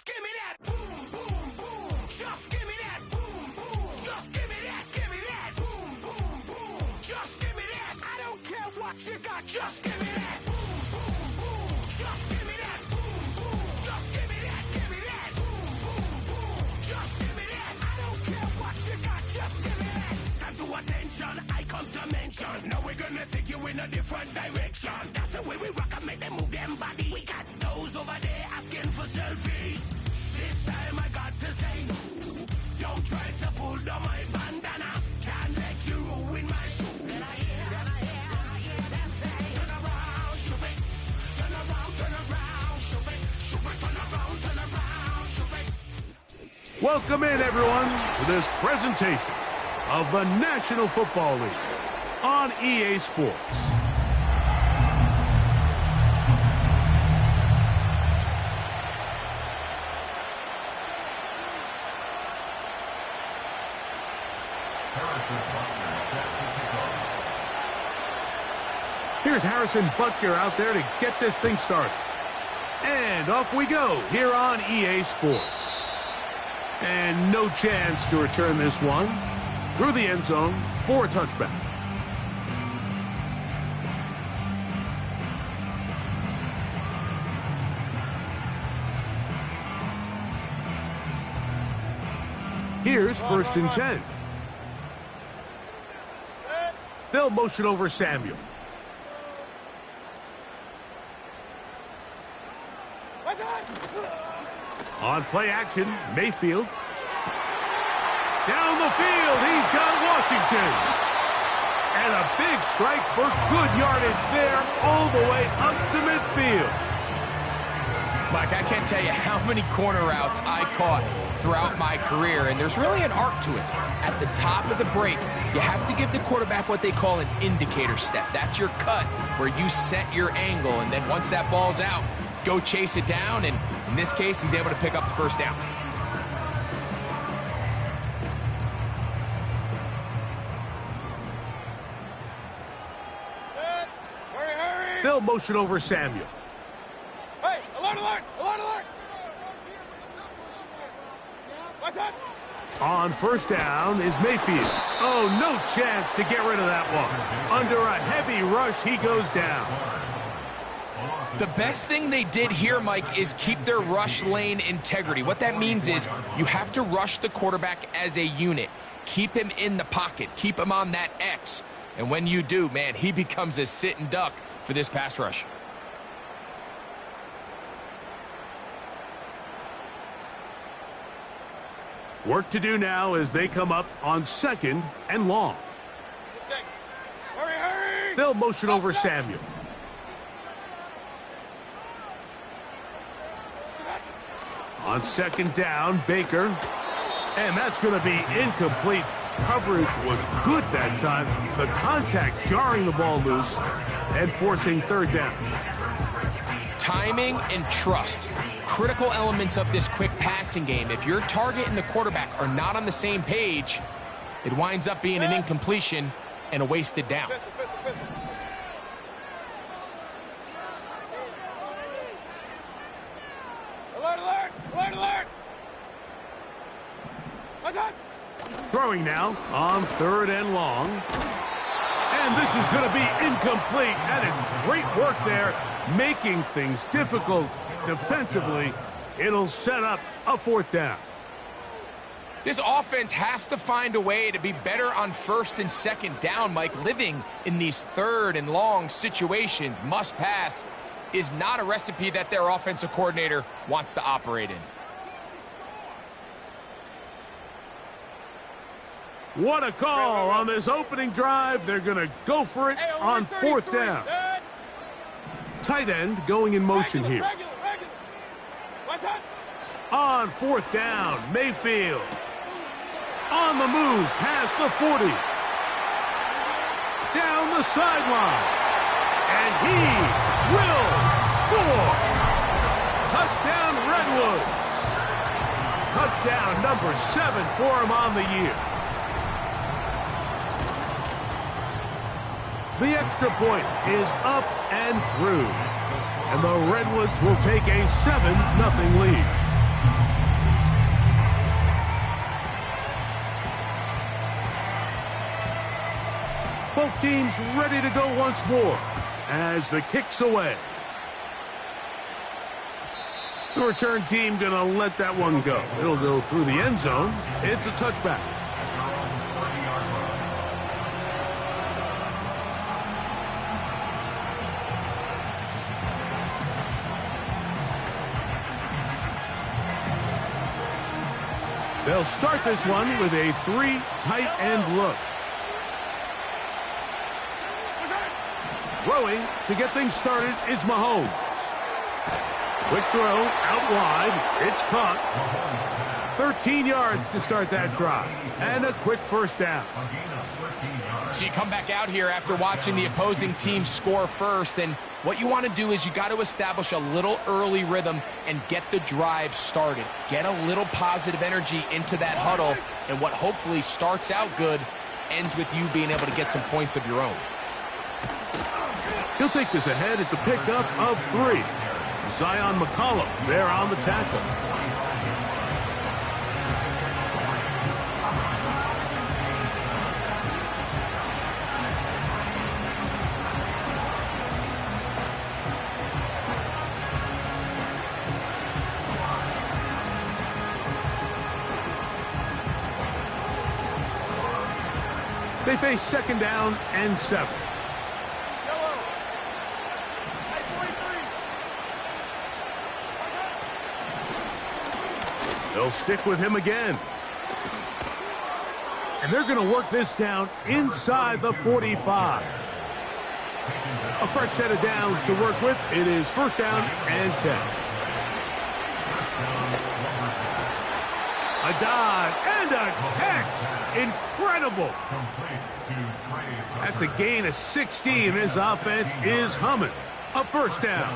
Just give me that boom, boom, boom. Just give me that boom, boom. Just give me that, give me that boom, boom, boom. Just give me that. I don't care what you got. Just give me that boom, boom, boom. Just give me that boom, boom. Just give me that, give me that boom, boom, boom. Just give me that. I don't care what you got. Just give me that. Stand to attention. I come to mention. Now we're gonna take you in a different direction. That's the way we rock and make them move them body. We got those over there asking for selfies. This time I got to say no. Don't try to pull down my bandana. Can't let you ruin my show. Then I hear them say, turn around, shoot it. Turn around, shoot it. Shoot it, turn around, shoot it. Welcome in, everyone, to this presentation of the National Football League on EA Sports. Here's Harrison Butker out there to get this thing started. And off we go here on EA Sports. And no chance to return this one through the end zone for a touchback. Here's 1st and 10. They'll motion over Samuel. On play action, Mayfield. Down the field, he's got Washington. And a big strike for good yardage there all the way up to midfield. Mike, I can't tell you how many corner routes I caught throughout my career, and there's really an art to it. At the top of the break, you have to give the quarterback what they call an indicator step. That's your cut where you set your angle, and then once that ball's out, go chase it down, and in this case, he's able to pick up the first down. They'll motion over Samuel. Hey, alert, alert, alert, alert! What's that? On 1st down is Mayfield. Oh, no chance to get rid of that one. Under a heavy rush, he goes down. The best thing they did here, Mike, is keep their rush lane integrity. What that means is you have to rush the quarterback as a unit. Keep him in the pocket. Keep him on that X. And when you do, man, he becomes a sitting duck for this pass rush. Work to do now as they come up on 2nd and long. Hurry, hurry! They'll motion over Samuel. On 2nd down, Baker. And that's going to be incomplete. Coverage was good that time. The contact jarring the ball loose and forcing 3rd down. Timing and trust, critical elements of this quick passing game. If your target and the quarterback are not on the same page, it winds up being an incompletion and a wasted down. Alert, alert, alert, alert! What's that? Throwing now on 3rd and long. And this is going to be incomplete. That is great work there, making things difficult defensively. It'll set up a 4th down. This offense has to find a way to be better on 1st and 2nd down, Mike. Living in these 3rd and long situations, must pass, is not a recipe that their offensive coordinator wants to operate in. What a call on this opening drive. They're going to go for it on 4th down. Tight end going in motion here. What's that? On 4th down, Mayfield. On the move, past the 40. Down the sideline. And he will score. Touchdown, Redwoods. Touchdown number 7 for him on the year. The extra point is up and through. And the Redwoods will take a 7-0 lead. Both teams ready to go once more as the kick's away. The return team going to let that one go. It'll go through the end zone. It's a touchback. They'll start this one with a 3 tight end look. Throwing to get things started is Mahomes. Quick throw out wide. It's caught. 13 yards to start that drive. And a quick first down. So you come back out here after watching the opposing team score first, and what you want to do is you got to establish a little early rhythm and get the drive started. Get a little positive energy into that huddle, and what hopefully starts out good ends with you being able to get some points of your own. He'll take this ahead. It's a pickup of 3. Zion McCollum there on the tackle. They face second down and 7. They'll stick with him again. And they're going to work this down inside the 45. A fresh set of downs to work with. It is first down and 10. A dive and a catch. Incredible. That's a gain of 16. This offense is humming. A first down.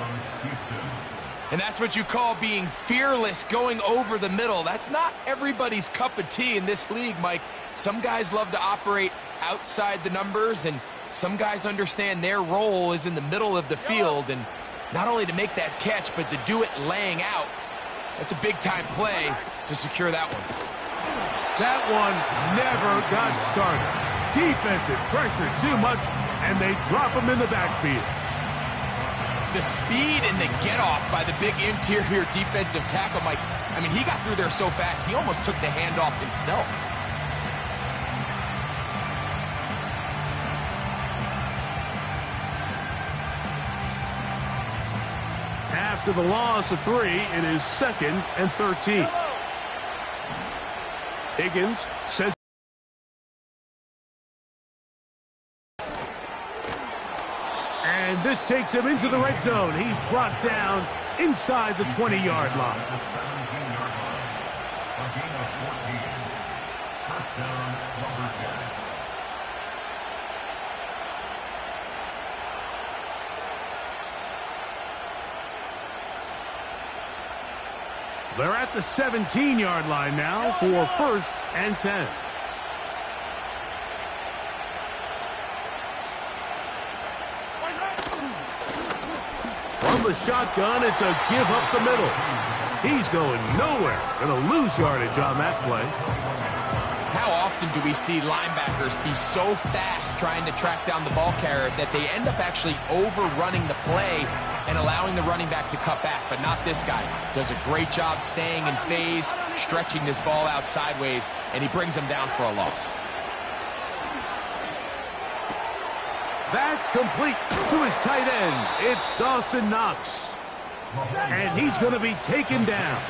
And that's what you call being fearless, going over the middle. That's not everybody's cup of tea in this league, Mike. Some guys love to operate outside the numbers, and some guys understand their role is in the middle of the field, and not only to make that catch, but to do it laying out. That's a big-time play to secure that one. That one never got started. Defensive pressure too much, and they drop him in the backfield. The speed and the get-off by the big interior defensive tackle, Mike. I mean, he got through there so fast, he almost took the handoff himself. After the loss of 3, it is 2nd and 13. Higgins sent. And this takes him into the red zone. He's brought down inside the 20-yard line. They're at the 17-yard line now for first and 10. From the shotgun, it's a give up the middle. He's going nowhere. Going to lose yardage on that play. How often do we see linebackers be so fast trying to track down the ball carrier that they end up actually overrunning the play and allowing the running back to cut back? But not this guy. Does a great job staying in phase, stretching this ball out sideways, and he brings him down for a loss. That's complete to his tight end. It's Dawson Knox. And he's going to be taken down.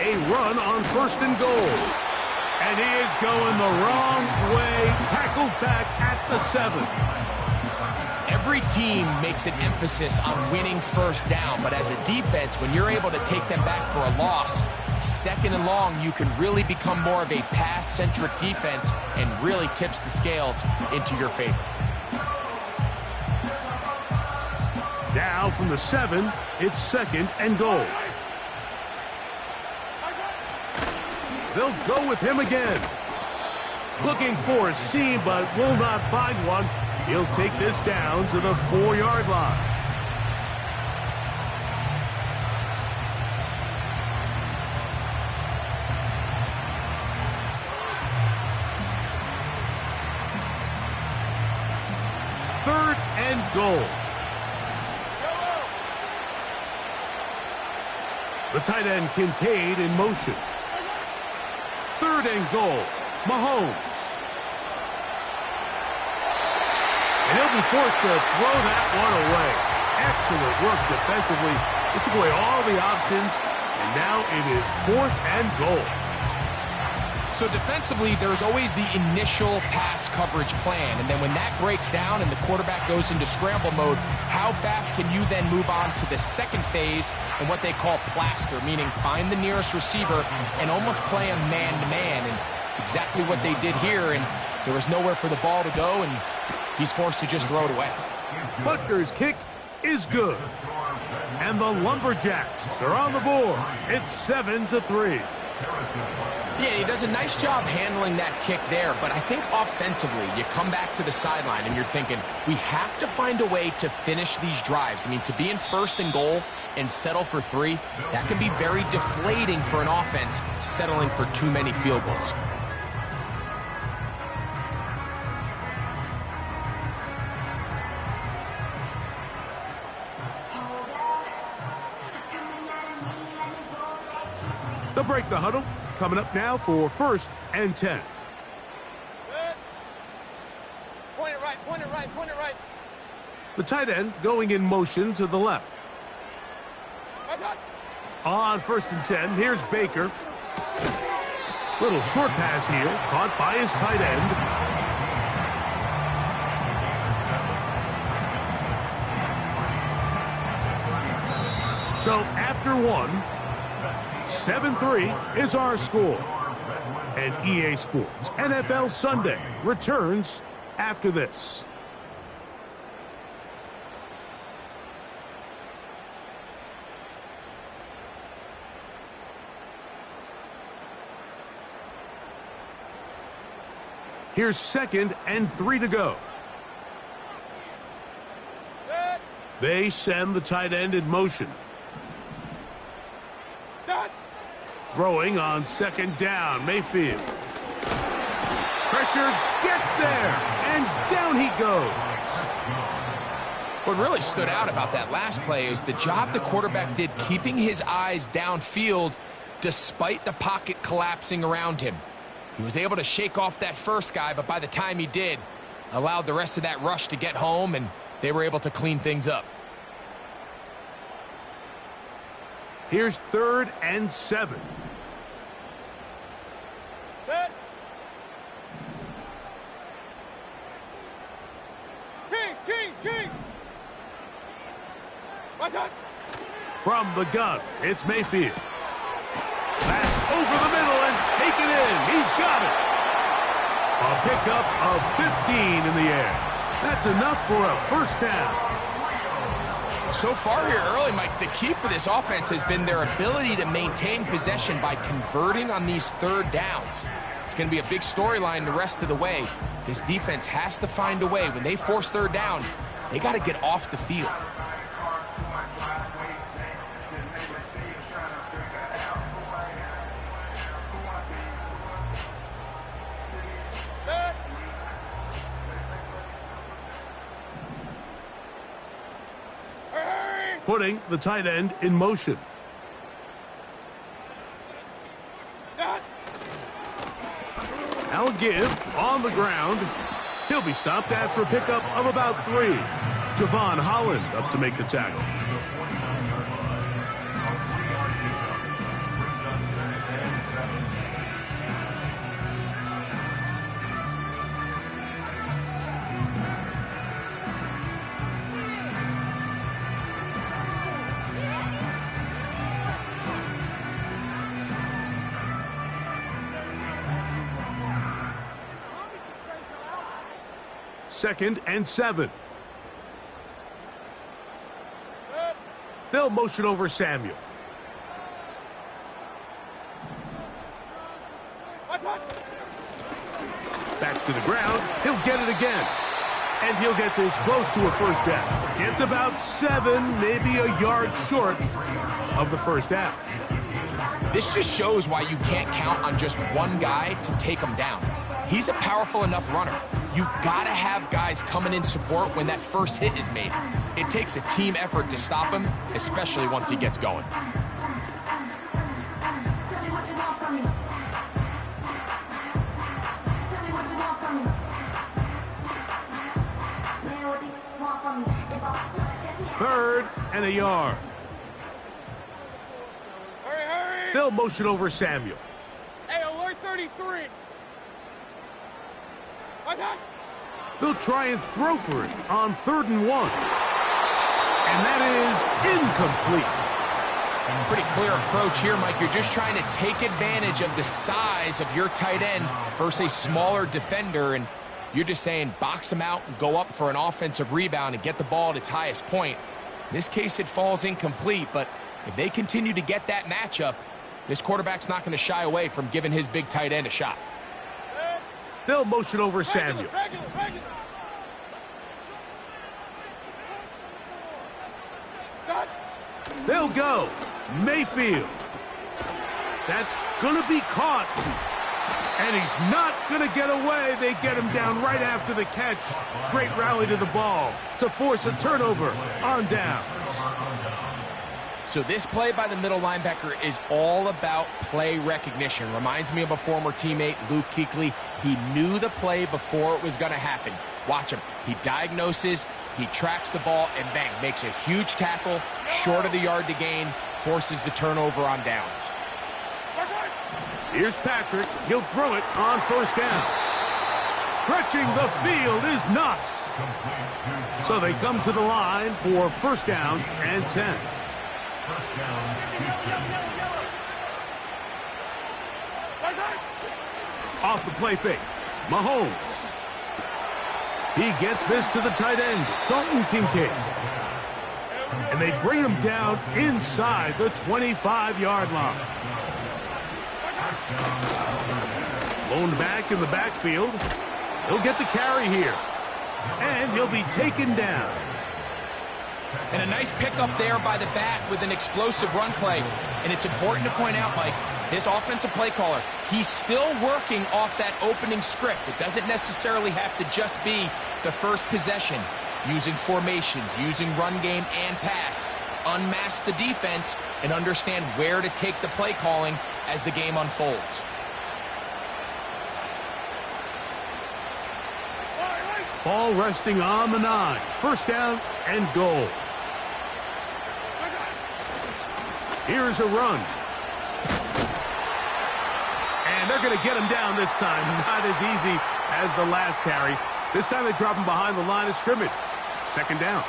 A run on first and goal. And he is going the wrong way. Tackled back at the 7. Every team makes an emphasis on winning first down, but as a defense, when you're able to take them back for a loss, second and long, you can really become more of a pass-centric defense and really tips the scales into your favor. Now from the 7, it's second and goal. They'll go with him again. Looking for a seam, but will not find one. He'll take this down to the 4-yard line. Third and goal. The tight end Kincaid in motion. Third and goal. Mahomes. And he'll be forced to throw that one away. Excellent work defensively. It took away all the options, and now it is 4th and goal. So defensively, there's always the initial pass coverage plan, and then when that breaks down and the quarterback goes into scramble mode, how fast can you then move on to the second phase and what they call plaster, meaning find the nearest receiver and almost play him man-to-man, and it's exactly what they did here, and there was nowhere for the ball to go, and he's forced to just throw it away. Butker's kick is good, and the Lumberjacks are on the board. It's 7-3. Yeah, he does a nice job handling that kick there, but I think offensively, you come back to the sideline and you're thinking, we have to find a way to finish these drives. I mean, to be in 1st and goal and settle for 3, that can be very deflating for an offense settling for too many field goals. They'll break the huddle. Coming up now for 1st and 10. Good. Point it right, point it right, point it right. The tight end going in motion to the left. On 1st and 10, here's Baker. Little short pass here, caught by his tight end. So after 1, 7-3 is our score. And EA Sports NFL Sunday returns after this. Here's 2nd and 3 to go. They send the tight end in motion. Throwing on 2nd down, Mayfield. Pressure gets there, and down he goes. What really stood out about that last play is the job the quarterback did keeping his eyes downfield despite the pocket collapsing around him. He was able to shake off that first guy, but by the time he did, allowed the rest of that rush to get home, and they were able to clean things up. Here's 3rd and 7. Kings! What's up? From the gun, it's Mayfield. Pass over the middle and taken in. He's got it. A pickup of 15 in the air. That's enough for a 1st down. So far here early, Mike, the key for this offense has been their ability to maintain possession by converting on these 3rd downs. It's going to be a big storyline the rest of the way. This defense has to find a way. When they force 3rd down, they got to get off the field. Putting the tight end in motion. Al Give on the ground. He'll be stopped after a pickup of about 3. Javon Holland up to make the tackle. Second and 7. They'll motion over Samuel. to the ground. He'll get it again. And he'll get this close to a first down. It's about 7, maybe a yard short of the first down. This just shows why you can't count on just one guy to take him down. He's a powerful enough runner. You gotta have guys coming in support when that first hit is made. It takes a team effort to stop him, especially once he gets going. Third and a yard. Hurry, hurry! They'll motion over Samuel. Hey, alert 33! What's that? They'll try and throw for it on 3rd and 1. And that is incomplete. Pretty clear approach here, Mike. You're just trying to take advantage of the size of your tight end versus a smaller defender, and you're just saying box him out and go up for an offensive rebound and get the ball at its highest point. In this case, it falls incomplete, but if they continue to get that matchup, this quarterback's not going to shy away from giving his big tight end a shot. They'll motion over Samuel. Regular. Stop. They'll go. Mayfield. That's going to be caught. And he's not going to get away. They get him down right after the catch. Great rally to the ball to force a turnover on downs. So this play by the middle linebacker is all about play recognition. Reminds me of a former teammate, Luke Kuechly. He knew the play before it was going to happen. Watch him. He diagnoses, he tracks the ball, and bang, makes a huge tackle, short of the yard to gain, forces the turnover on downs. Here's Patrick. He'll throw it on 1st down. Stretching the field is Knox. So they come to the line for 1st down and 10. Off the play fake. Mahomes. He gets this to the tight end, Dalton Kincaid. And they bring him down inside the 25-yard line. Loaned back in the backfield. He'll get the carry here. And he'll be taken down. And a nice pickup there by the back with an explosive run play. And it's important to point out, Mike, his offensive play caller, he's still working off that opening script. It doesn't necessarily have to just be the first possession. Using formations, using run game and pass. Unmask the defense and understand where to take the play calling as the game unfolds. Ball resting on the 9. 1st down and goal. Here's a run. And they're going to get him down this time. Not as easy as the last carry. This time they drop him behind the line of scrimmage. 2nd down.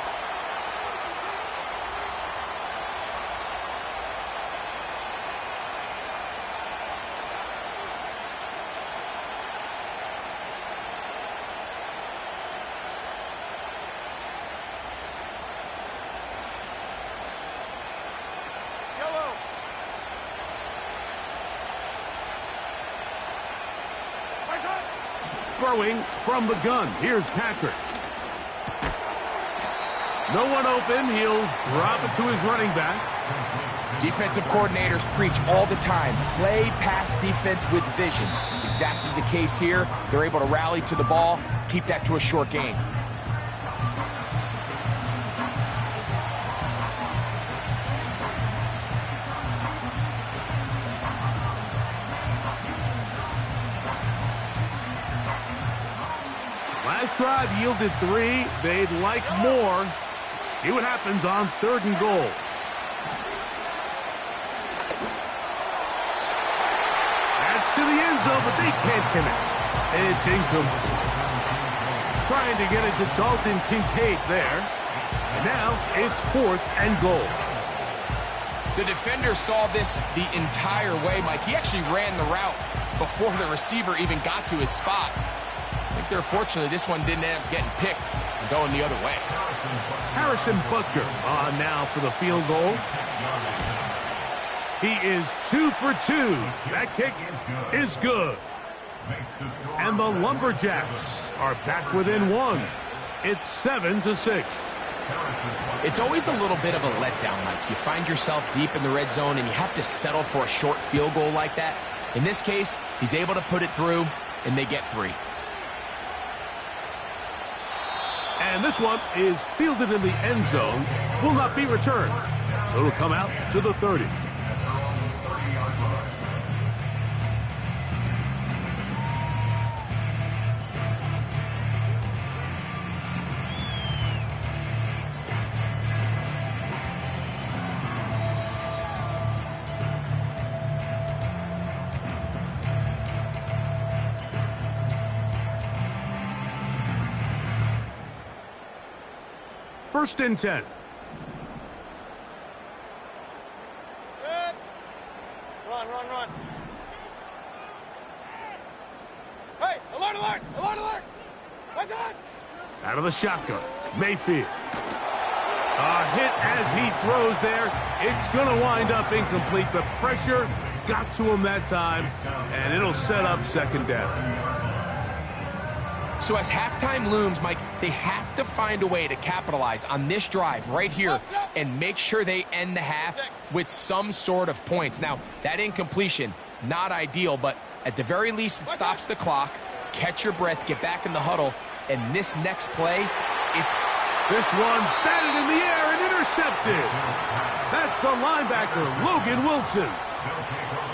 Throwing from the gun. Here's Patrick. No one open. He'll drop it to his running back. Defensive coordinators preach all the time, play pass defense with vision. It's exactly the case here. They're able to rally to the ball, keep that to a short gain. Last drive yielded 3. They'd like more. See what happens on 3rd and goal. That's to the end zone, but they can't connect. It's incomplete. Trying to get it to Dalton Kincaid there. And now it's 4th and goal. The defender saw this the entire way, Mike. He actually ran the route before the receiver even got to his spot. I think they're fortunate this one didn't end up getting picked and going the other way. Harrison Butker on now for the field goal. He is 2 for 2. That kick is good. And the Lumberjacks are back within one. It's 7-6. It's always a little bit of a letdown, Mike. You find yourself deep in the red zone and you have to settle for a short field goal like that. In this case, he's able to put it through, and they get 3. And this one is fielded in the end zone, will not be returned. So it'll come out to the 30. First and 10. Good. Run, run, run. Hey, alert, alert, alert, alert. What's on? Out of the shotgun, Mayfield. A hit as he throws there. It's going to wind up incomplete. The pressure got to him that time, and it'll set up second down. So as halftime looms, Mike, they have to find a way to capitalize on this drive right here and make sure they end the half with some sort of points. Now, that incompletion, not ideal, but at the very least, it stops the clock. Catch your breath, get back in the huddle, and this next play, it's... This one batted in the air and intercepted. That's the linebacker, Logan Wilson.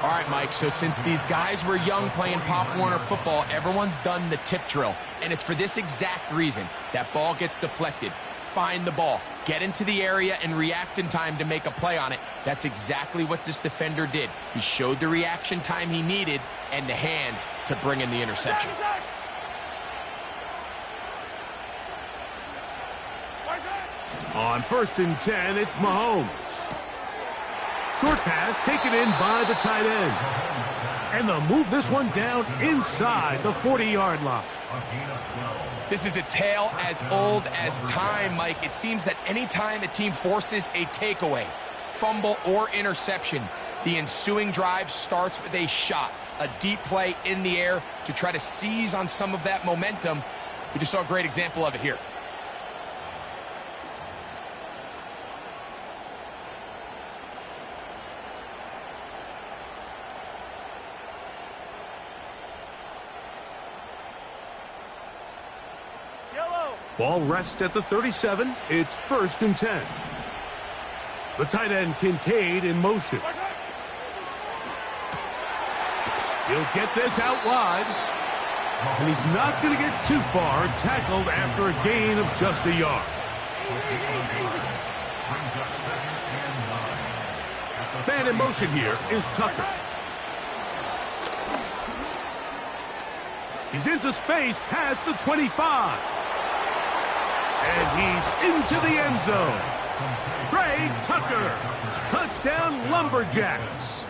All right, Mike, so since these guys were young playing Pop Warner football, everyone's done the tip drill. And it's for this exact reason. That ball gets deflected. Find the ball. Get into the area and react in time to make a play on it. That's exactly what this defender did. He showed the reaction time he needed and the hands to bring in the interception. On first and 10, it's Mahomes. Short pass taken in by the tight end. And they'll move this one down inside the 40-yard line. This is a tale as old as time, Mike. It seems that anytime a team forces a takeaway, fumble, or interception, the ensuing drive starts with a shot, a deep play in the air to try to seize on some of that momentum. We just saw a great example of it here. Ball rests at the 37. It's first and 10. The tight end, Kincaid, in motion. He'll get this out wide. And he's not going to get too far, tackled after a gain of just a yard. Man in motion here is Tucker. He's into space past the 25. And he's into the end zone. Trey Tucker. Touchdown, Lumberjacks.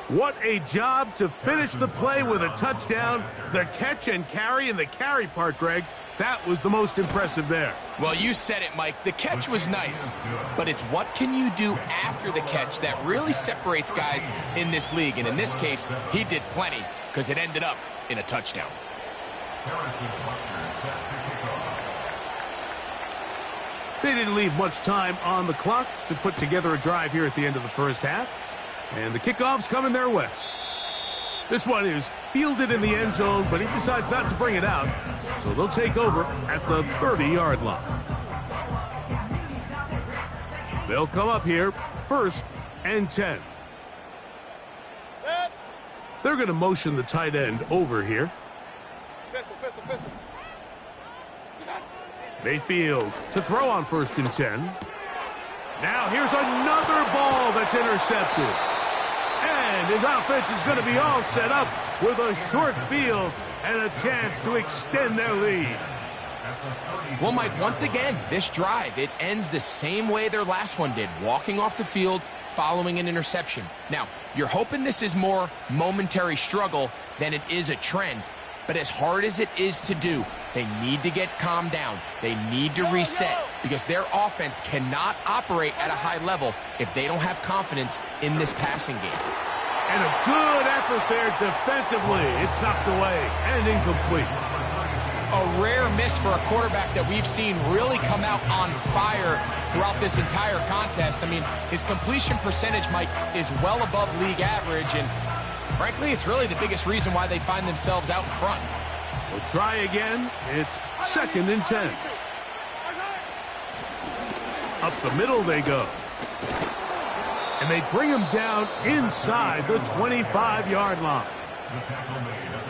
What a job to finish the play with a touchdown. The catch and carry, and the carry part, Greg, that was the most impressive there. Well, you said it, Mike. The catch was nice, but it's what can you do after the catch that really separates guys in this league. And in this case, he did plenty because it ended up in a touchdown. They didn't leave much time on the clock to put together a drive here at the end of the first half. And the kickoff's coming their way. This one is fielded in the end zone, but he decides not to bring it out. So they'll take over at the 30-yard line. They'll come up here first and 10. They're going to motion the tight end over here. Pistol. Mayfield to throw on first and 10. Now here's another ball that's intercepted. And his offense is going to be all set up with a short field and a chance to extend their lead. Well, Mike, once again, this drive, it ends the same way their last one did, walking off the field, following an interception. Now, you're hoping this is more momentary struggle than it is a trend. But as hard as it is to do, they need to get calmed down. They need to reset because their offense cannot operate at a high level if they don't have confidence in this passing game. And a good effort there defensively. It's knocked away and incomplete. A rare miss for a quarterback that we've seen really come out on fire throughout this entire contest. I mean, his completion percentage, Mike, is well above league average, and frankly, it's really the biggest reason why they find themselves out in front. We'll try again. It's 2nd and 10. Up the middle they go. And they bring him down inside the 25-yard line.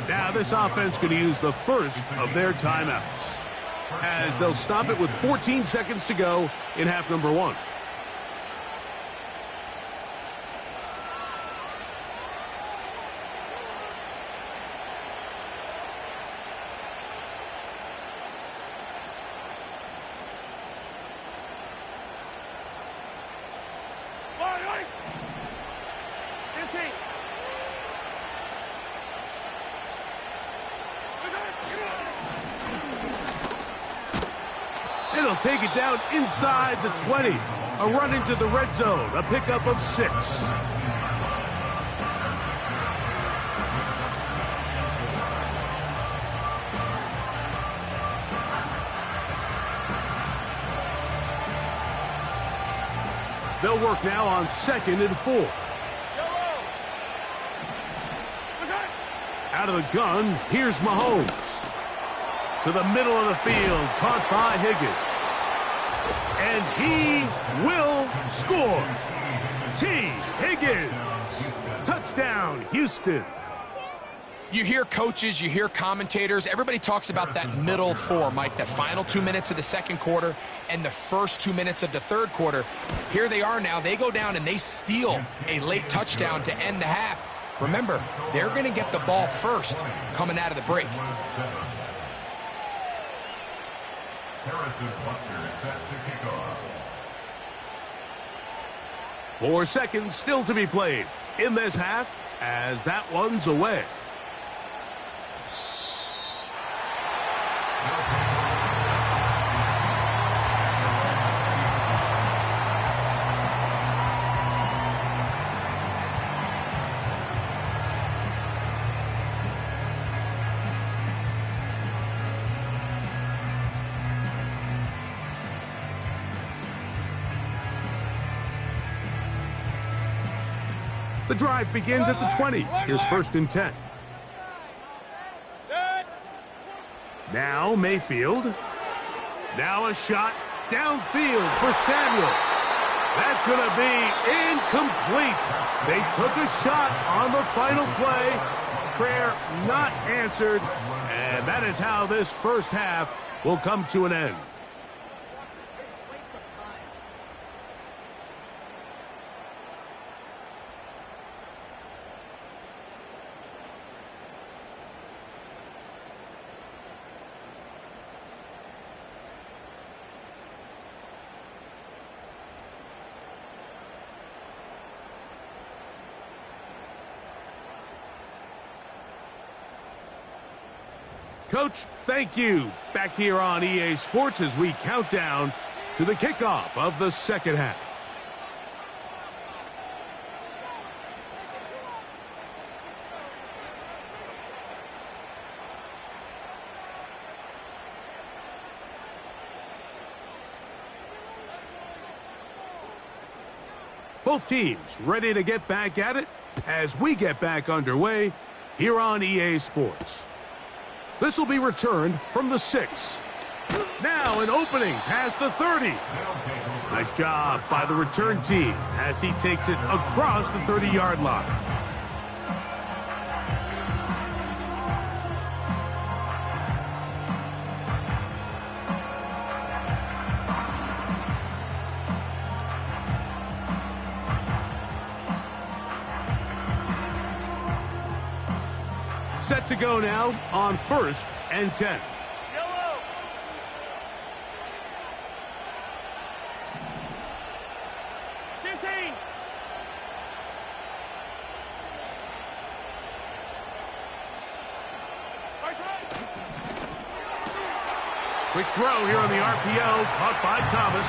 Now this offense going to use the first of their timeouts, as they'll stop it with 14 seconds to go in half number 1. It'll take it down inside the 20. A run into the red zone. A pickup of 6. They'll work now on 2nd and 4. Out of the gun, here's Mahomes. To the middle of the field, caught by Higgins. And he will score. T. Higgins. Touchdown, Houston. You hear coaches, you hear commentators, everybody talks about that middle 4, Mike, the final 2 minutes of the second quarter and the first 2 minutes of the third quarter. Here they are now. They go down and they steal a late touchdown to end the half. Remember, they're going to get the ball first coming out of the break. Harrison Butker set to kick off. 4 seconds still to be played in this half as that one's away. The drive begins at the 20. Here's 1st and 10. Now Mayfield. Now a shot downfield for Samuel. That's going to be incomplete. They took a shot on the final play. Prayer not answered. And that is how this first half will come to an end. Coach, thank you. Back here on EA Sports as we count down to the kickoff of the second half. Both teams ready to get back at it as we get back underway here on EA Sports. This will be returned from the 6. Now an opening past the 30. Nice job by the return team as he takes it across the 30-yard line. Set to go now on 1st and 10. Yellow. Quick throw here on the RPO, caught by Thomas.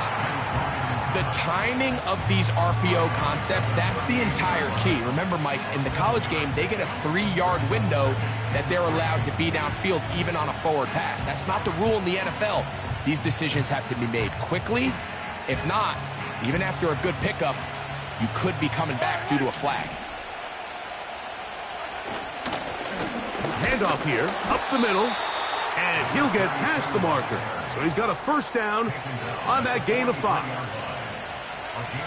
The timing of these RPO concepts, that's the entire key. Remember, Mike, in the college game, they get a 3-yard window that they're allowed to be downfield even on a forward pass. That's not the rule in the NFL. These decisions have to be made quickly. If not, even after a good pickup, you could be coming back due to a flag. Handoff here, up the middle, and he'll get past the marker. So he's got a first down on that gain of 5.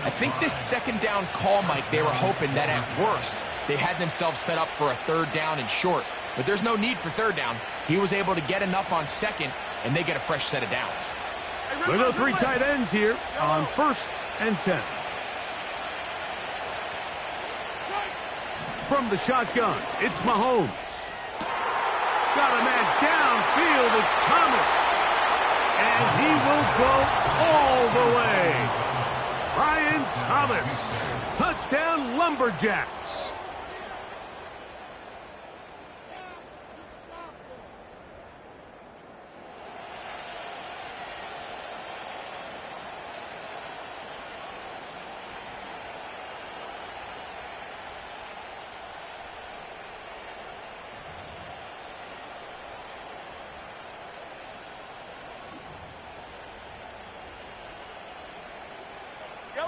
I think this second down call, Mike, they were hoping that at worst they had themselves set up for a 3rd down and short. But there's no need for 3rd down. He was able to get enough on 2nd, and they get a fresh set of downs. We go 3 tight ends here on 1st and 10. From the shotgun, it's Mahomes. Got a man downfield, it's Thomas. And he will go all the way. Brian Thomas, touchdown Lumberjacks.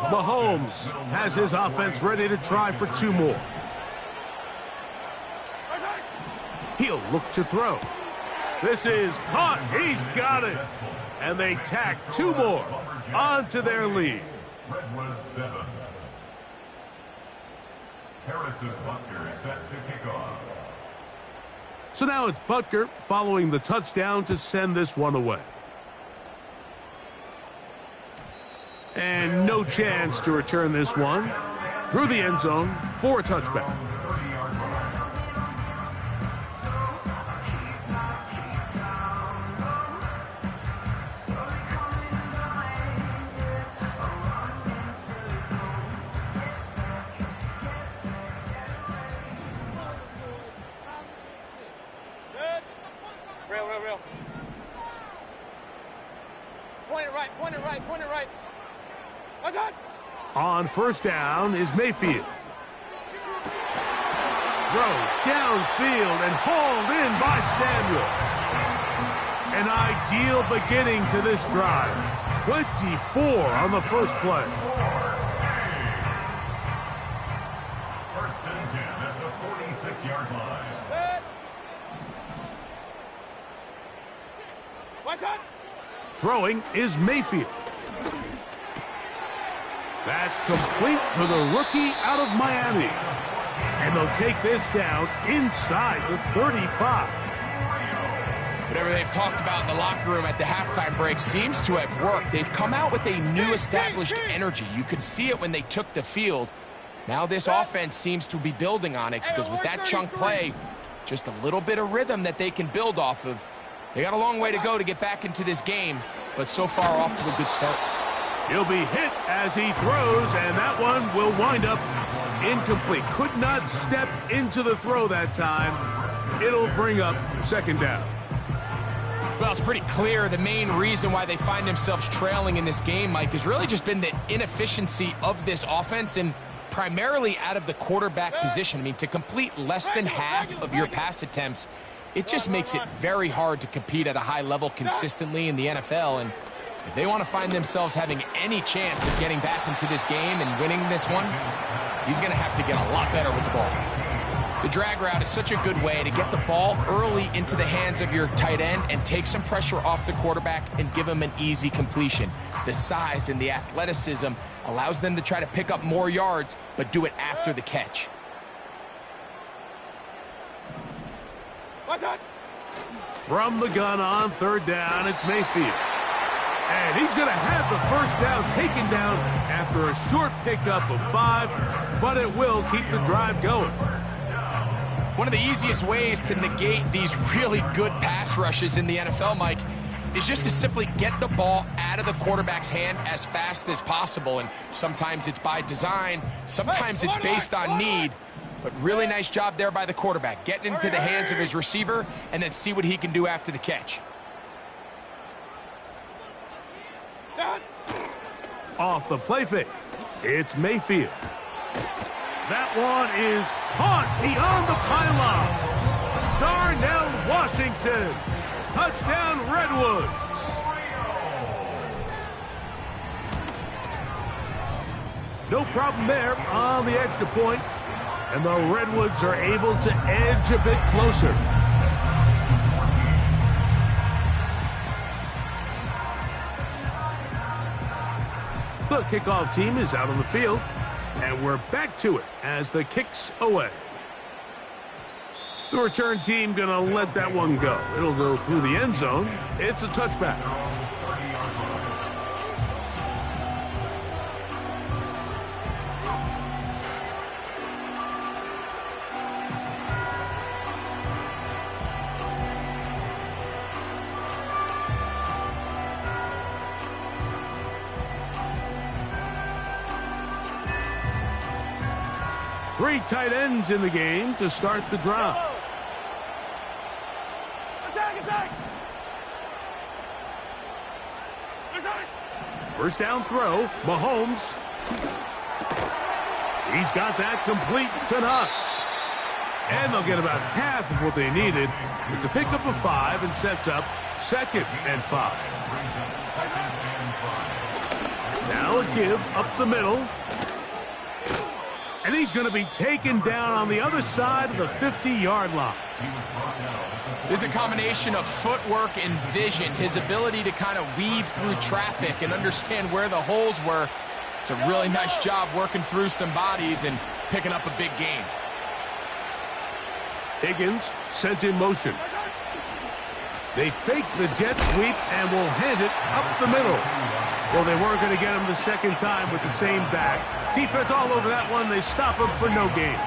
Mahomes has his offense ready to try for 2 more. He'll look to throw. This is caught. He's got it. And they tack 2 more onto their lead. Redwood 7. Harrison Butker set to kick off. So now it's Butker following the touchdown to send this one away. And no chance to return this one through the end zone for a touchback. Good. Real. Point it right, point it right, point it right. On 1st down is Mayfield. Throw downfield and hauled in by Samuel. An ideal beginning to this drive. 24 on the first play. 1st and 10 at the 46-yard line. Good. What's up? Throwing is Mayfield. That's complete to the rookie out of Miami. And they'll take this down inside the 35. Whatever they've talked about in the locker room at the halftime break seems to have worked. They've come out with a new established energy. You could see it when they took the field. Now this offense seems to be building on it because with that chunk play, just a little bit of rhythm that they can build off of. They got a long way to go to get back into this game, but so far off to a good start. He'll be hit as he throws, and that one will wind up incomplete. Could not step into the throw that time. It'll bring up 2nd down. Well, it's pretty clear the main reason why they find themselves trailing in this game, Mike, has really just been the inefficiency of this offense and primarily out of the quarterback position. I mean, to complete less than half of your pass attempts, it just makes it very hard to compete at a high level consistently in the NFL. And if they want to find themselves having any chance of getting back into this game and winning this one, he's going to have to get a lot better with the ball. The drag route is such a good way to get the ball early into the hands of your tight end and take some pressure off the quarterback and give him an easy completion. The size and the athleticism allows them to try to pick up more yards, but do it after the catch. From the gun on 3rd down, it's Mayfield. And he's going to have the 1st down taken down after a short pickup of 5, but it will keep the drive going. One of the easiest ways to negate these really good pass rushes in the NFL, Mike, is just to simply get the ball out of the quarterback's hand as fast as possible. And sometimes it's by design, sometimes it's based on need. But really nice job there by the quarterback, getting into the hands of his receiver and then see what he can do after the catch. Off the play fake, it's Mayfield. That one is caught beyond the pylon. Darnell Washington. Touchdown, Redwoods. No problem there on the extra point, and the Redwoods are able to edge a bit closer. The kickoff team is out on the field, and we're back to it as the kick's away. The return team gonna let that one go. It'll go through the end zone. It's a touchback. Three tight ends in the game to start the drive. Attack! First down throw, Mahomes. He's got that complete to Knox. And they'll get about half of what they needed. It's a pickup of 5 and sets up 2nd and 5. Now a give up the middle. And he's going to be taken down on the other side of the 50-yard line. There's a combination of footwork and vision, his ability to kind of weave through traffic and understand where the holes were. It's a really nice job working through some bodies and picking up a big gain. Higgins sent in motion. They fake the jet sweep and will hand it up the middle. Well, they weren't going to get him the second time with the same back. Defense all over that one. They stop him for no gain.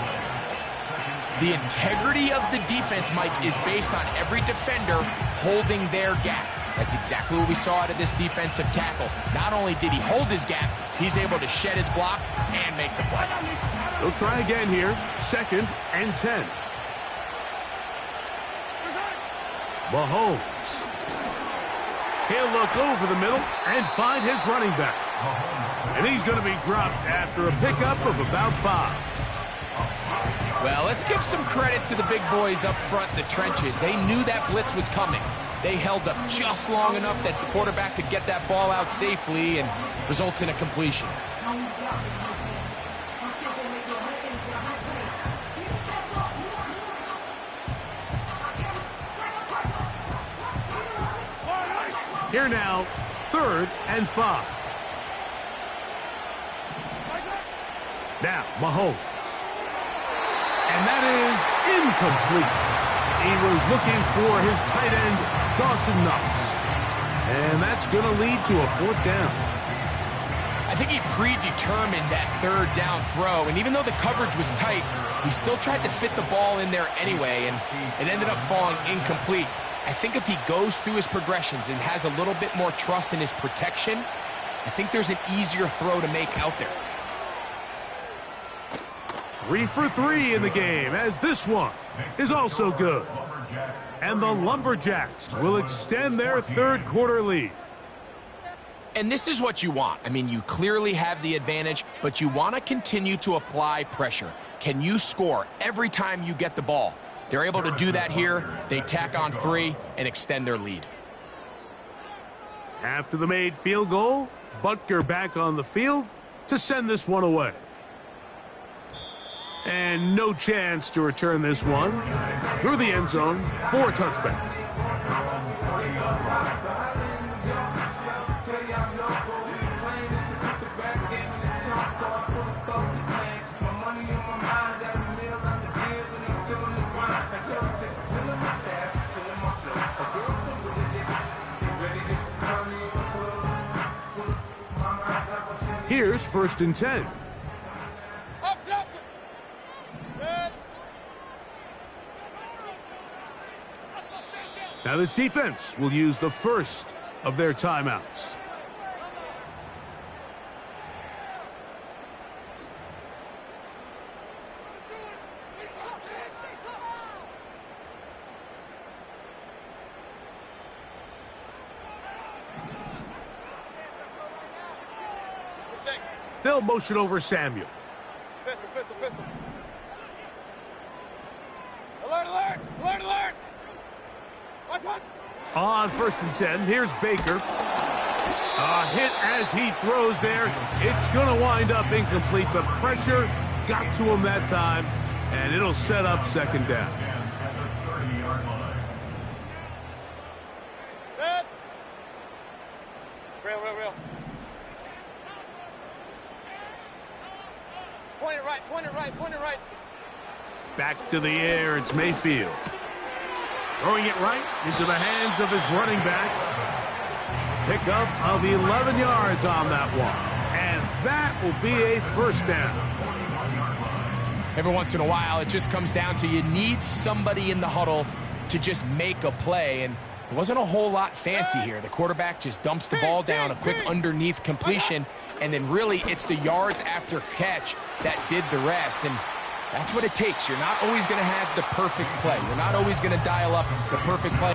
The integrity of the defense, Mike, is based on every defender holding their gap. That's exactly what we saw out of this defensive tackle. Not only did he hold his gap, he's able to shed his block and make the play. They'll try again here. 2nd and 10. Mahomes. He'll look over the middle and find his running back. And he's going to be dropped after a pickup of about 5. Well, let's give some credit to the big boys up front in the trenches. They knew that blitz was coming. They held up just long enough that the quarterback could get that ball out safely and results in a completion. Here now, 3rd and 5. Now, Mahomes. And that is incomplete. He was looking for his tight end, Dawson Knox. And that's going to lead to a 4th down. I think he predetermined that 3rd down throw, and even though the coverage was tight, he still tried to fit the ball in there anyway, and it ended up falling incomplete. I think if he goes through his progressions and has a little bit more trust in his protection, I think there's an easier throw to make out there. 3 for 3 in the game, as this one is also good. And the Lumberjacks will extend their 3rd quarter lead. And this is what you want. I mean, you clearly have the advantage, but you want to continue to apply pressure. Can you score every time you get the ball? They're able to do that here. They tack on 3 and extend their lead. After the made field goal, Butker back on the field to send this one away. And no chance to return this one through the end zone for a touchback. Here's 1st and 10. Now this defense will use the first of their timeouts. They'll motion over Samuel. Pistol, pistol, pistol. Alert, alert! Alert, alert! Watch out! On 1st and 10, here's Baker. A hit as he throws there. It's going to wind up incomplete. The pressure got to him that time, and it'll set up 2nd down. At the 30-yard line. Good. Real, real, real. Point it right, point it right, point it right. Back to the air, it's Mayfield. Throwing it right into the hands of his running back. Pickup of 11 yards on that one. And that will be a 1st down. Every once in a while, it just comes down to you need somebody in the huddle to just make a play. And it wasn't a whole lot fancy here. The quarterback just dumps the ball down, a quick underneath completion, and then really it's the yards after catch that did the rest. And that's what it takes. You're not always going to have the perfect play. You're not always going to dial up the perfect play.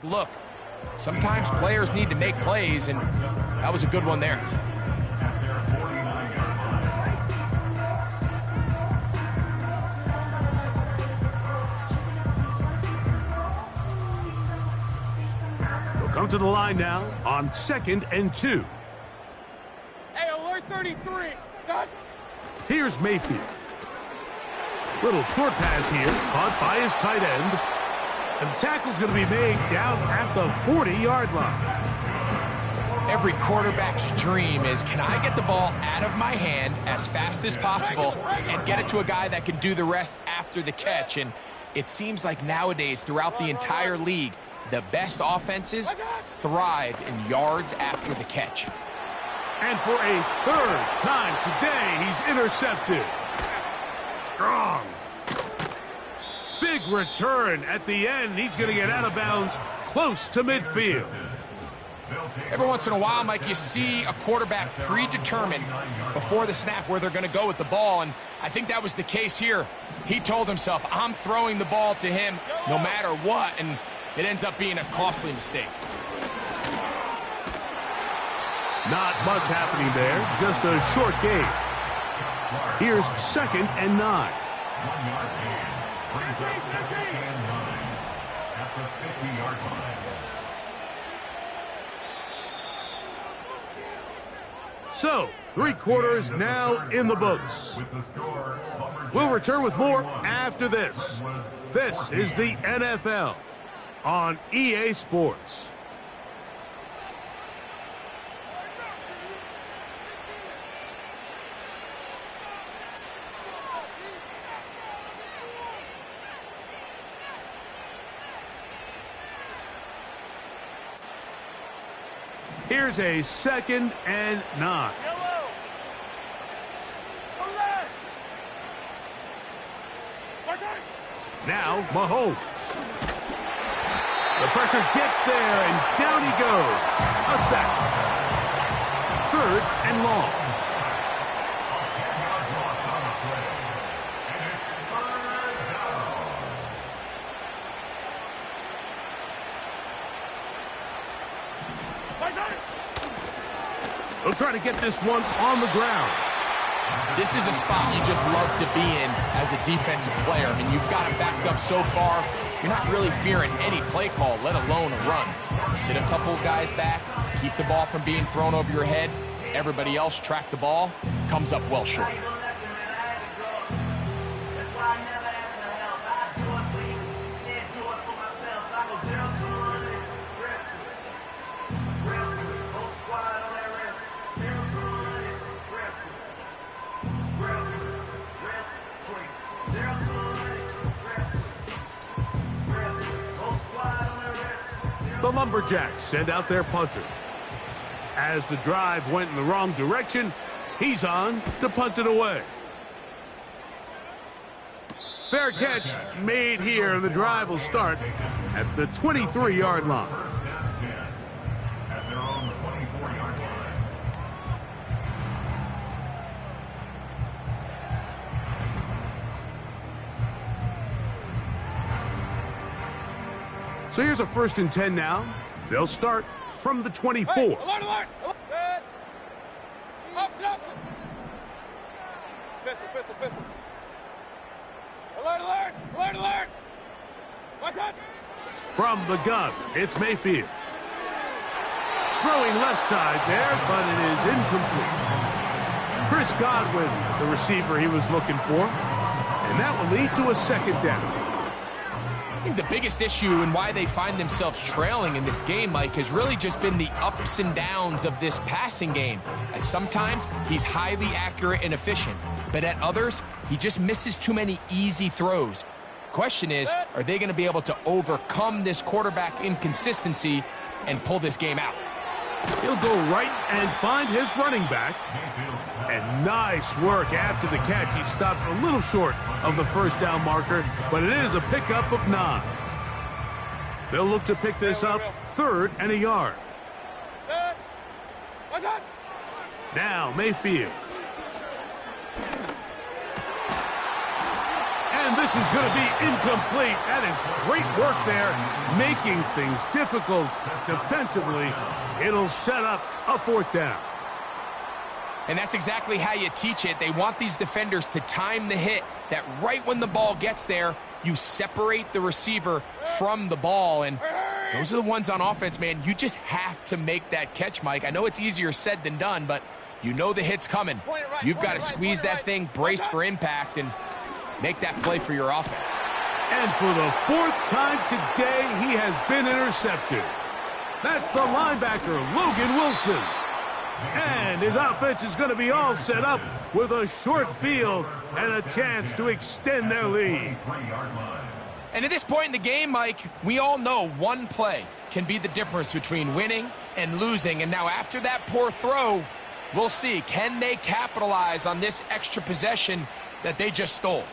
Look, sometimes players need to make plays, and that was a good one there. They'll come to the line now on 2nd and 2. Hey, alert 33. Done. Here's Mayfield. Little short pass here, caught by his tight end. And the tackle's going to be made down at the 40-yard line. Every quarterback's dream is, can I get the ball out of my hand as fast as possible and get it to a guy that can do the rest after the catch? And it seems like nowadays, throughout the entire league, the best offenses thrive in yards after the catch. And for a 3rd time today, he's intercepted. Strong. Big return at the end. He's going to get out of bounds close to midfield. Every once in a while, Mike, you see a quarterback predetermined before the snap where they're going to go with the ball, and I think that was the case here. He told himself, I'm throwing the ball to him no matter what, and it ends up being a costly mistake. Not much happening there, just a short game. Here's 2nd and 9. 1 yard gain. Brings up 2nd and 9 at the 50-yard line. So, 3 quarters now in the books. With the score, We'll return with more after this. This is the NFL on EA Sports. Here's a 2nd and 9. Now, Mahomes. The pressure gets there, and down he goes. A sack. 3rd and long. They'll try to get this one on the ground. This is a spot you just love to be in as a defensive player. I mean, you've got it backed up so far, you're not really fearing any play call, let alone a run. Sit a couple guys back, keep the ball from being thrown over your head. Everybody else track the ball, comes up well short. The Lumberjacks send out their punter. As the drive went in the wrong direction, he's on to punt it away. Fair catch made here. The drive will start at the 23-yard line. At their own 24-yard line. So here's a 1st and 10 now. They'll start from the 24. Hey, alert, alert! Good. Option, option. Pistol, pistol, pistol. Alert, alert! Alert, alert! What's up? From the gun, it's Mayfield. Throwing left side there, but it is incomplete. Chris Godwin, the receiver he was looking for. And that will lead to a 2nd down. I think the biggest issue and why they find themselves trailing in this game, Mike, has really just been the ups and downs of this passing game. And sometimes he's highly accurate and efficient, but at others, he just misses too many easy throws. Question is, are they going to be able to overcome this quarterback inconsistency and pull this game out? He'll go right and find his running back. And nice work after the catch. He stopped a little short of the 1st down marker, but it is a pickup of 9. They'll look to pick this up 3rd and a yard. What's up? Now Mayfield. And this is going to be incomplete. That is great work there, making things difficult defensively. It'll set up a 4th down. And that's exactly how you teach it. They want these defenders to time the hit, that right when the ball gets there, you separate the receiver from the ball. And those are the ones on offense, man. You just have to make that catch, Mike. I know it's easier said than done, but you know the hit's coming. You've got to squeeze that thing, brace for impact, and make that play for your offense. And for the 4th time today, he has been intercepted. That's the linebacker, Logan Wilson. And his offense is going to be all set up with a short field and a chance to extend their lead. And at this point in the game, Mike, we all know one play can be the difference between winning and losing. And now after that poor throw, we'll see, can they capitalize on this extra possession that they just stole?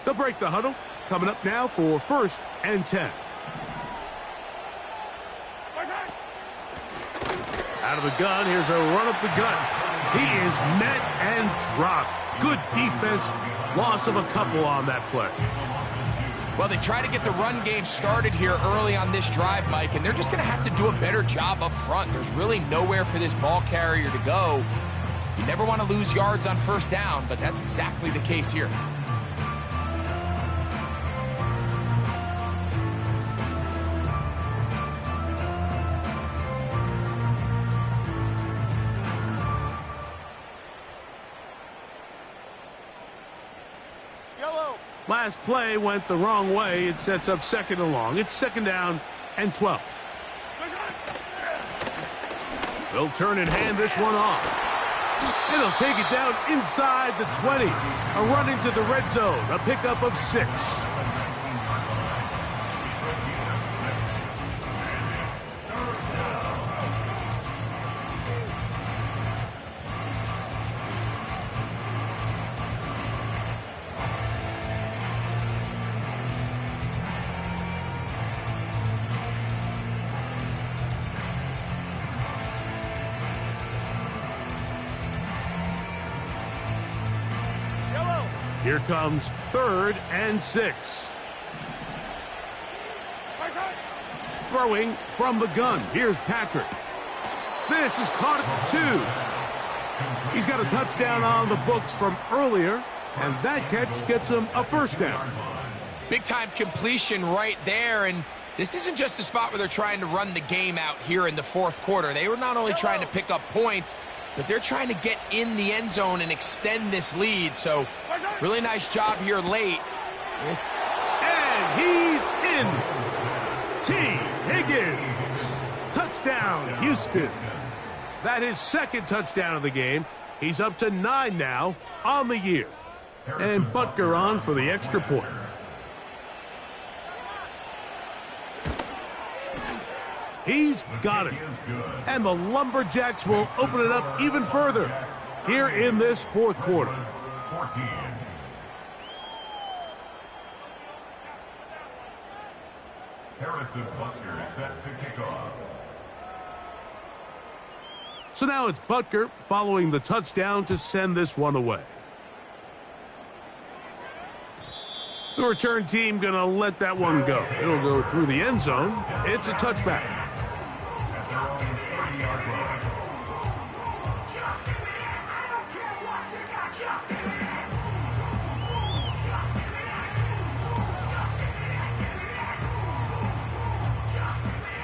They'll break the huddle. Coming up now for 1st and 10. Out of the gun, here's a run up the gut. He is met and dropped. Good defense. Loss of a couple on that play. Well, they try to get the run game started here early on this drive, Mike, and they're just going to have to do a better job up front. There's really nowhere for this ball carrier to go. You never want to lose yards on 1st down, but that's exactly the case here. Last play went the wrong way. It sets up 2nd and long. It's 2nd down and 12. They'll turn and hand this one off. It'll take it down inside the 20. A run into the red zone. A pickup of 6. Here comes 3rd and 6. Throwing from the gun. Here's Patrick. This is caught at the 2. He's got a touchdown on the books from earlier, and that catch gets him a 1st down. Big-time completion right there, and this isn't just a spot where they're trying to run the game out here in the 4th quarter. They were not only trying to pick up points, but they're trying to get in the end zone and extend this lead. So really nice job here late. And And he's in. T. Higgins. Touchdown, Houston. That is second touchdown of the game. He's up to 9 now on the year. And Butker on for the extra point. He's got it. And the Lumberjacks will open it up even further here in this fourth quarter. 14. Harrison Butker is set to kick off. So now it's Butker following the touchdown to send this one away. The return team going to let that one go. It'll go through the end zone. It's a touchback. At their own 30-yard line.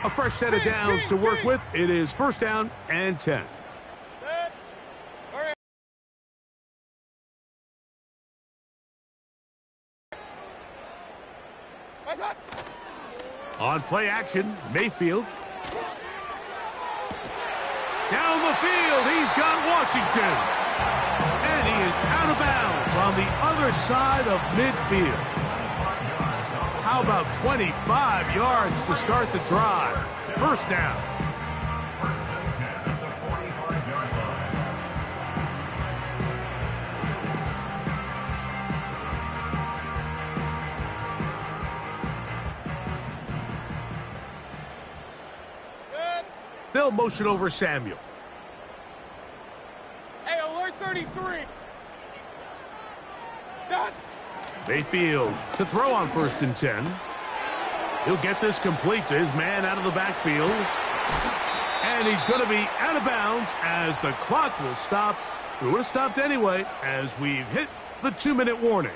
A fresh set of downs to work with. It is first down and 10. On play action, Mayfield. Down the field, he's got Washington. And he is out of bounds on the other side of midfield. How about 25 yards to start the drive? First down. They'll motion over Samuel. Hey, alert 33. Done. Mayfield to throw on first and 10. He'll get this complete to his man out of the backfield. And he's going to be out of bounds as the clock will stop. It would have stopped anyway as we've hit the 2-minute warning.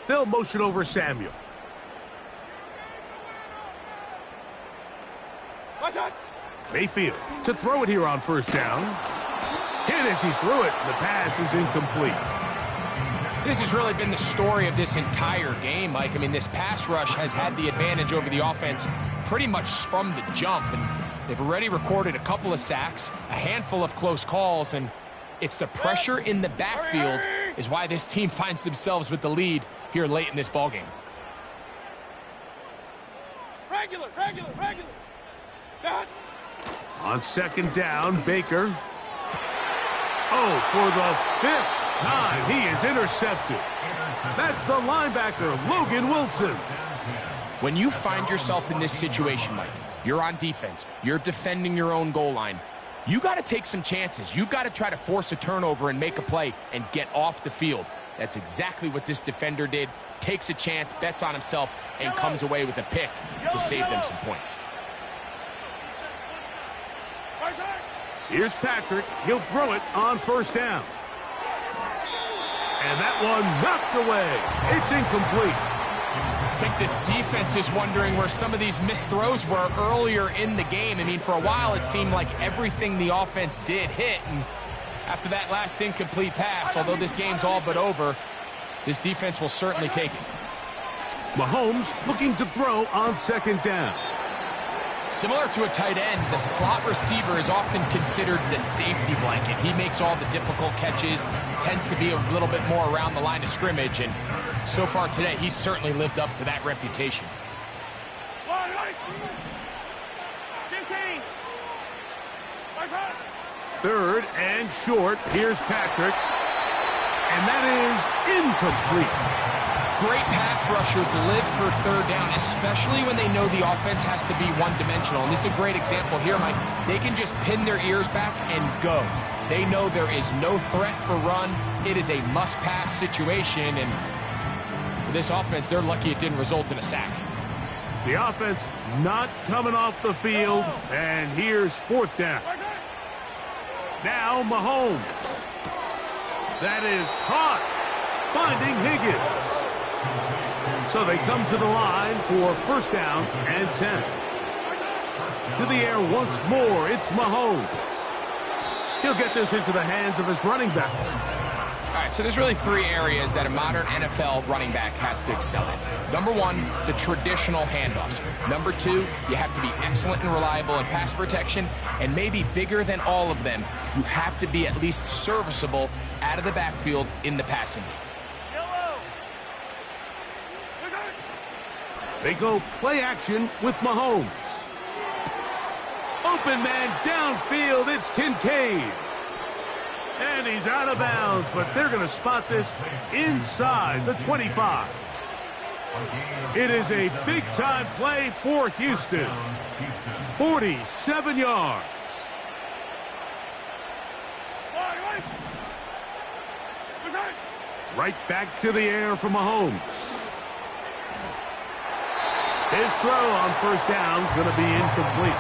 They'll motion over Samuel. Mayfield to throw it here on first down. Hit as he threw it. The pass is incomplete. This has really been the story of this entire game, Mike. I mean, this pass rush has had the advantage over the offense pretty much from the jump. And they've already recorded a couple of sacks, a handful of close calls, and it's the pressure in the backfield is why this team finds themselves with the lead here late in this ballgame. Regular. Done. On second down, Baker. Oh, for the 5th time, he is intercepted. That's the linebacker, Logan Wilson. When you find yourself in this situation, Mike, you're on defense, you're defending your own goal line, you got to take some chances. You've got to try to force a turnover and make a play and get off the field. That's exactly what this defender did. Takes a chance, bets on himself, and comes away with a pick to save them some points. Here's Patrick. He'll throw it on first down. And that one knocked away. It's incomplete. I think this defense is wondering where some of these missed throws were earlier in the game. I mean, for a while it seemed like everything the offense did hit, and after that last incomplete pass, although this game's all but over, this defense will certainly take it. Mahomes looking to throw on second down. Similar to a tight end, the slot receiver is often considered the safety blanket. He makes all the difficult catches, tends to be a little bit more around the line of scrimmage, and so far today, he's certainly lived up to that reputation. 15. Third and short. Here's Patrick. And that is incomplete. Great pass rushers live for third down, especially when they know the offense has to be one-dimensional. And this is a great example here, Mike. They can just pin their ears back and go. They know there is no threat for run. It is a must-pass situation, and for this offense, they're lucky it didn't result in a sack. The offense not coming off the field, and here's fourth down. Now Mahomes. That is caught, finding Higgins. So they come to the line for first down and 10. To the air once more, it's Mahomes. He'll get this into the hands of his running back. All right, so there's really three areas that a modern NFL running back has to excel in. Number one, the traditional handoffs. Number two, you have to be excellent and reliable in pass protection. And maybe bigger than all of them, you have to be at least serviceable out of the backfield in the passing game. They go play action with Mahomes. Open man downfield, it's Kincaid. And he's out of bounds, but they're going to spot this inside the 25. It is a big-time play for Houston. 47 yards. Right back to the air for Mahomes. His throw on first down is going to be incomplete.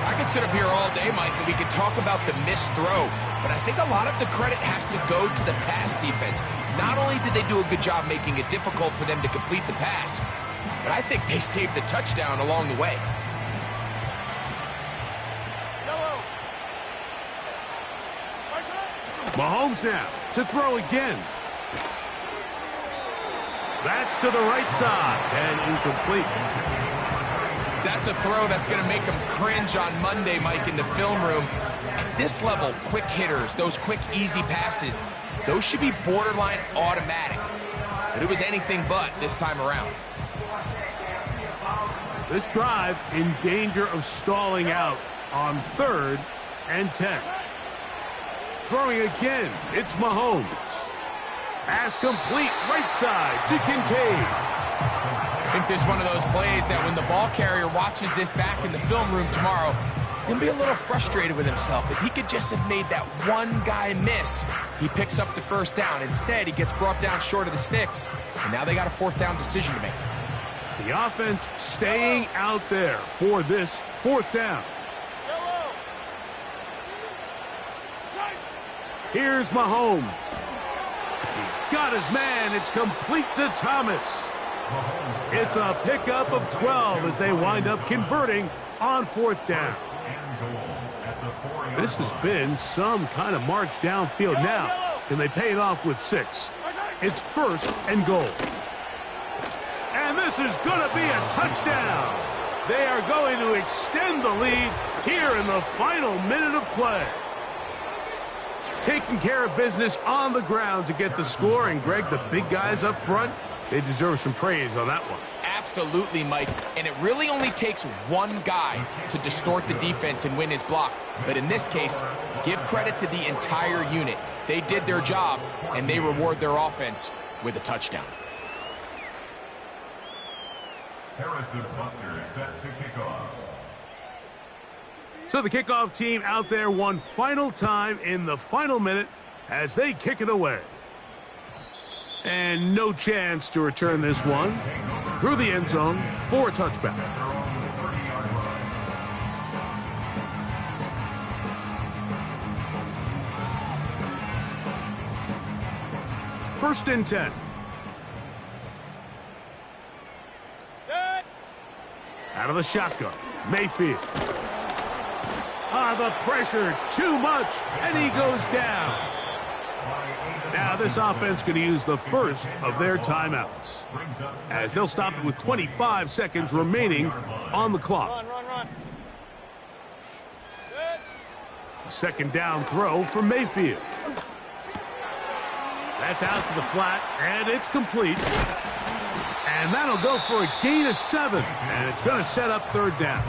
I could sit up here all day, Mike, and we could talk about the missed throw, but I think a lot of the credit has to go to the pass defense. Not only did they do a good job making it difficult for them to complete the pass, but I think they saved the touchdown along the way. Mahomes now to throw again. That's to the right side and incomplete. That's a throw that's going to make them cringe on Monday, Mike, in the film room. At this level, quick hitters, those quick, easy passes, those should be borderline automatic. But it was anything but this time around. This drive in danger of stalling out on 3rd and 10. Throwing again, it's Mahomes. Pass complete, right side to Kincaid. I think this is one of those plays that when the ball carrier watches this back in the film room tomorrow, he's going to be a little frustrated with himself. If he could just have made that one guy miss, he picks up the first down. Instead, he gets brought down short of the sticks, and now they got a 4th down decision to make. The offense staying out there for this 4th down. Here's Mahomes. He's got his man. It's complete to Thomas. It's a pickup of 12 as they wind up converting on 4th down. This has been some kind of march downfield now. Can they pay it off with 6? It's 1st and goal. And this is going to be a touchdown. They are going to extend the lead here in the final minute of play. Taking care of business on the ground to get the score. And, Greg, the big guys up front, they deserve some praise on that one. Absolutely, Mike. And it really only takes one guy to distort the defense and win his block. But in this case, give credit to the entire unit. They did their job, and they reward their offense with a touchdown. Harrison Butler is set to kick off. So the kickoff team out there one final time in the final minute as they kick it away. And no chance to return this one through the end zone for a touchback. First and 10. Out of the shotgun, Mayfield. The pressure, too much, and he goes down. Now this offense going to use the first of their timeouts, as they'll stop it with 25 seconds remaining on the clock. Run. A 2nd down throw for Mayfield. That's out to the flat, and it's complete. And that'll go for a gain of 7, and it's going to set up 3rd down.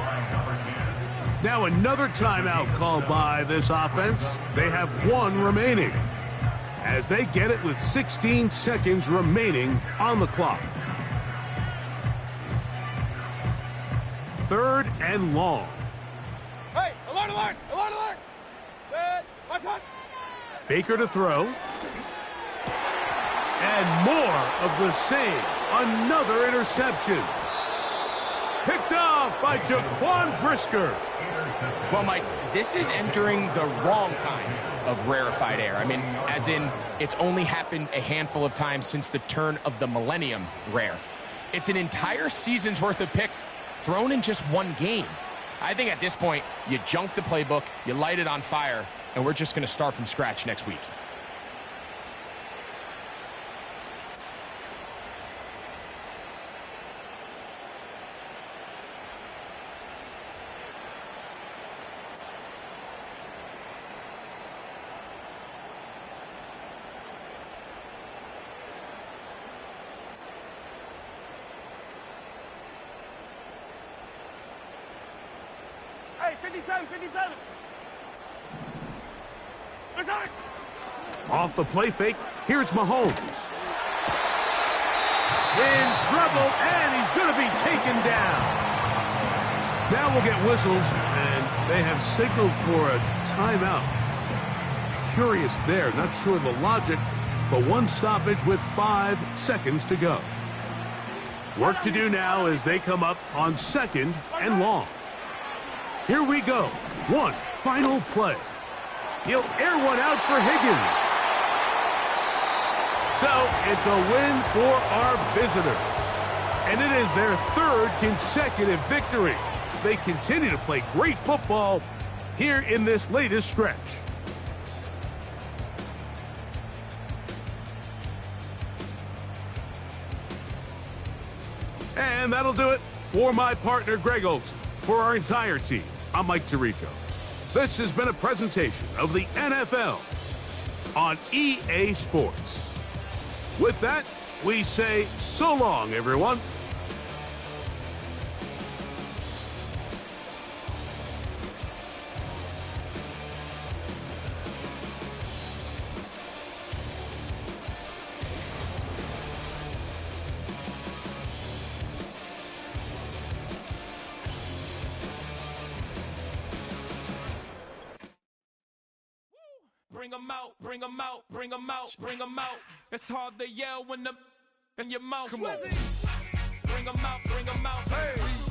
Now another timeout called by this offense. They have 1 remaining as they get it with 16 seconds remaining on the clock. 3rd and long. Hey, alert! Set, watch out! Baker to throw. And more of the same. Another interception. Picked off by Jaquan Brisker. Well, Mike, this is entering the wrong kind of rarefied air. I mean, as in, it's only happened a handful of times since the turn of the millennium rare. It's an entire season's worth of picks thrown in just one game. I think at this point, you junk the playbook, you light it on fire, and we're just going to start from scratch next week. Hey, 57, 57. It's on. Off the play fake, here's Mahomes. In trouble, and he's going to be taken down. Now we'll get whistles, and they have signaled for a timeout. Curious there, not sure the logic, but one stoppage with 5 seconds to go. Work to do now as they come up on 2nd and long. Here we go. One final play. He'll air one out for Higgins. So it's a win for our visitors. And it is their 3rd consecutive victory. They continue to play great football here in this latest stretch. And that'll do it for my partner, Greg Olson. For our entire team, I'm Mike Tirico. This has been a presentation of the NFL on EA Sports. With that, we say so long, everyone. Bring 'em out, bring 'em out, bring 'em out, bring 'em out. It's hard to yell when the in your mouth. Come on. Bring 'em out, bring 'em out. Hey.